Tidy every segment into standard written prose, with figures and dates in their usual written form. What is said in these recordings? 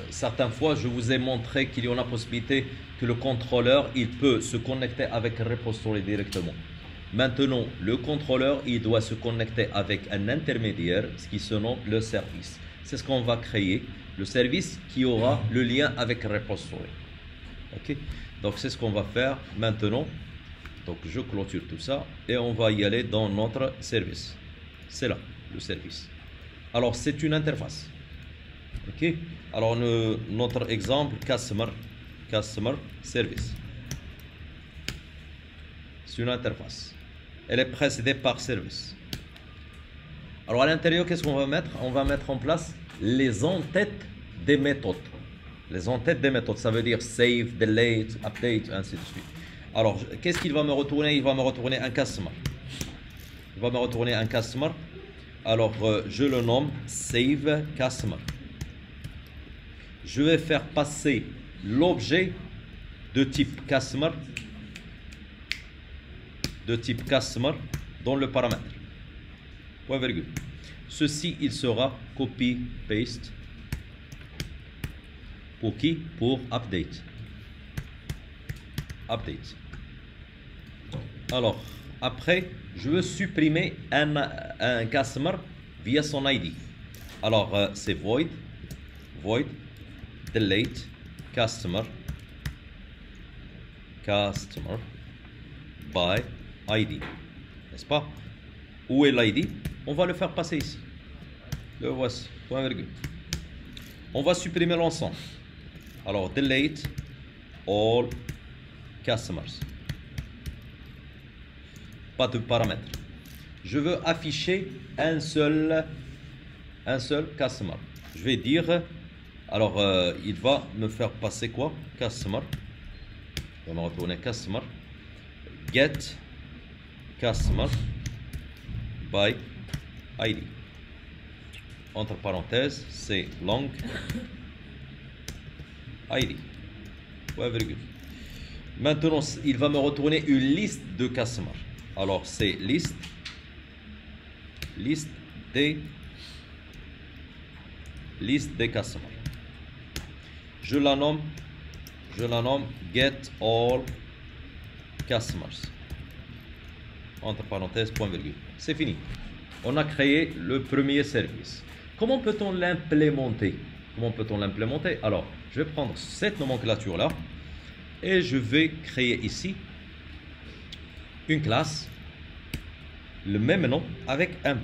certaines fois, je vous ai montré qu'il y a la possibilité que le contrôleur, il peut se connecter avec un repository directement. Maintenant, le contrôleur, il doit se connecter avec un intermédiaire, ce qui se nomme le service. C'est ce qu'on va créer, le service qui aura le lien avec le repository. Ok? Donc, c'est ce qu'on va faire maintenant. Donc, je clôture tout ça et on va y aller dans notre service. C'est là, le service. Alors, c'est une interface. Ok? Alors, notre exemple, customer service. C'est une interface. Elle est précédée par service. Alors, à l'intérieur, qu'est-ce qu'on va mettre? On va mettre en place les en-têtes des méthodes. Les en-têtes des méthodes, ça veut dire save, delete, update, ainsi de suite. Alors, qu'est-ce qu'il va me retourner? Il va me retourner un customer. Il va me retourner un customer. Alors, je le nomme save customer. Je vais faire passer l'objet de type customer dans le paramètre. Point virgule. Ceci, il sera copy paste. Pour qui? Pour update. Update. Alors, après, je veux supprimer un customer via son ID. Alors, c'est void delete customer by ID. N'est-ce pas? Où est l'ID? On va le faire passer ici. Le voici. Point virgule. On va supprimer l'ensemble. Alors, delete all customers. Pas de paramètres. Je veux afficher un seul customer. Je vais dire, alors il va me faire passer quoi? Customer. On va retourner customer. Get customer by ID. Entre parenthèses, c'est long ID. Ouais, virgule. Maintenant, il va me retourner une liste de customers. Alors, c'est liste des customers. Je la nomme get all customers. Entre parenthèses, point virgule. C'est fini. On a créé le premier service. Comment peut-on l'implémenter? Alors, je vais prendre cette nomenclature-là et je vais créer ici une classe, le même nom avec imp.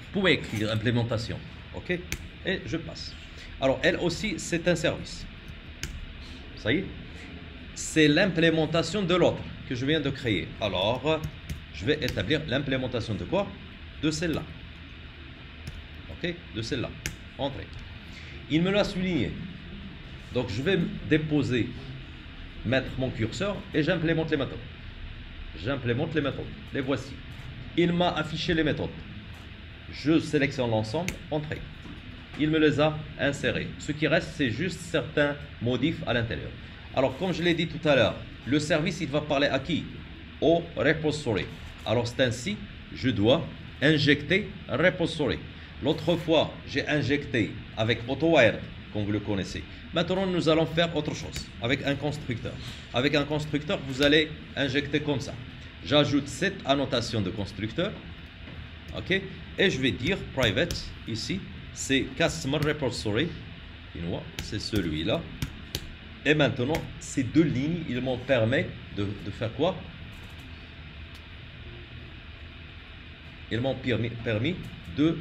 Vous pouvez écrire implémentation, ok? Et je passe. Alors, elle aussi, c'est un service. Ça y est? C'est l'implémentation de l'autre que je viens de créer. Alors, je vais établir l'implémentation de quoi? De celle-là. Ok? De celle-là. Entrée. Il me l'a souligné. Donc, je vais déposer, mettre mon curseur et j'implémente les méthodes. Les voici. Il m'a affiché les méthodes. Je sélectionne l'ensemble, entrée. Il me les a insérées. Ce qui reste, c'est juste certains modifs à l'intérieur. Alors, comme je l'ai dit tout à l'heure, le service, il va parler à qui? Au repository. Alors, c'est ainsi, je dois injecter un repository. L'autre fois, j'ai injecté avec AutoWire, comme vous le connaissez. Maintenant, nous allons faire autre chose avec un constructeur. Avec un constructeur, vous allez injecter comme ça. J'ajoute cette annotation de constructeur. OK? Et je vais dire private, ici, c'est Customer Repository. C'est celui-là. Et maintenant, ces deux lignes, ils m'ont permis de faire quoi? Ils m'ont permis de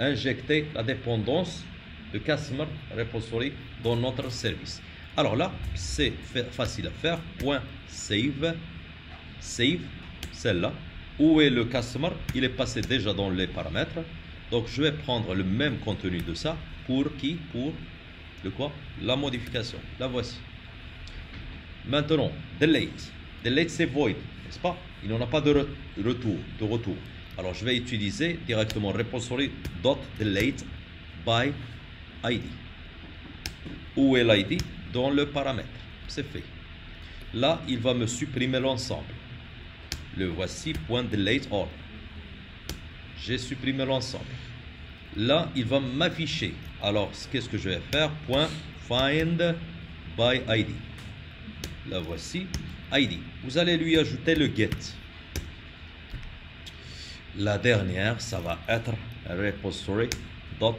injecter la dépendance de Customer Repository dans notre service. Alors là, c'est facile à faire. Point save, celle-là. Où est le customer? Il est passé déjà dans les paramètres. Donc, je vais prendre le même contenu de ça. Pour qui? Pour le quoi? La modification. La voici. Maintenant, delete. Delete, c'est void, n'est-ce pas? Il n'en a pas de retour. Alors, je vais utiliser directement repository.delete by ID. Où est l'ID? Dans le paramètre. C'est fait. Là, il va me supprimer l'ensemble. Le voici, point delete all. J'ai supprimé l'ensemble. Là, il va m'afficher Alors, qu'est-ce que je vais faire? Point find by ID. La voici, ID. Vous allez lui ajouter le get. La dernière, ça va être repository dot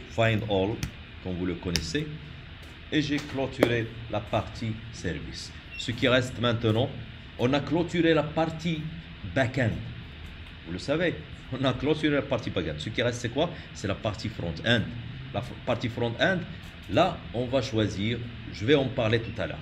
find all, comme vous le connaissez. Et j'ai clôturé la partie service. Ce qui reste maintenant, on a clôturé la partie back-end. Vous le savez, on a clôturé la partie back-end. Ce qui reste, c'est quoi? C'est la partie front-end. La partie front-end, là, on va choisir, je vais en parler tout à l'heure.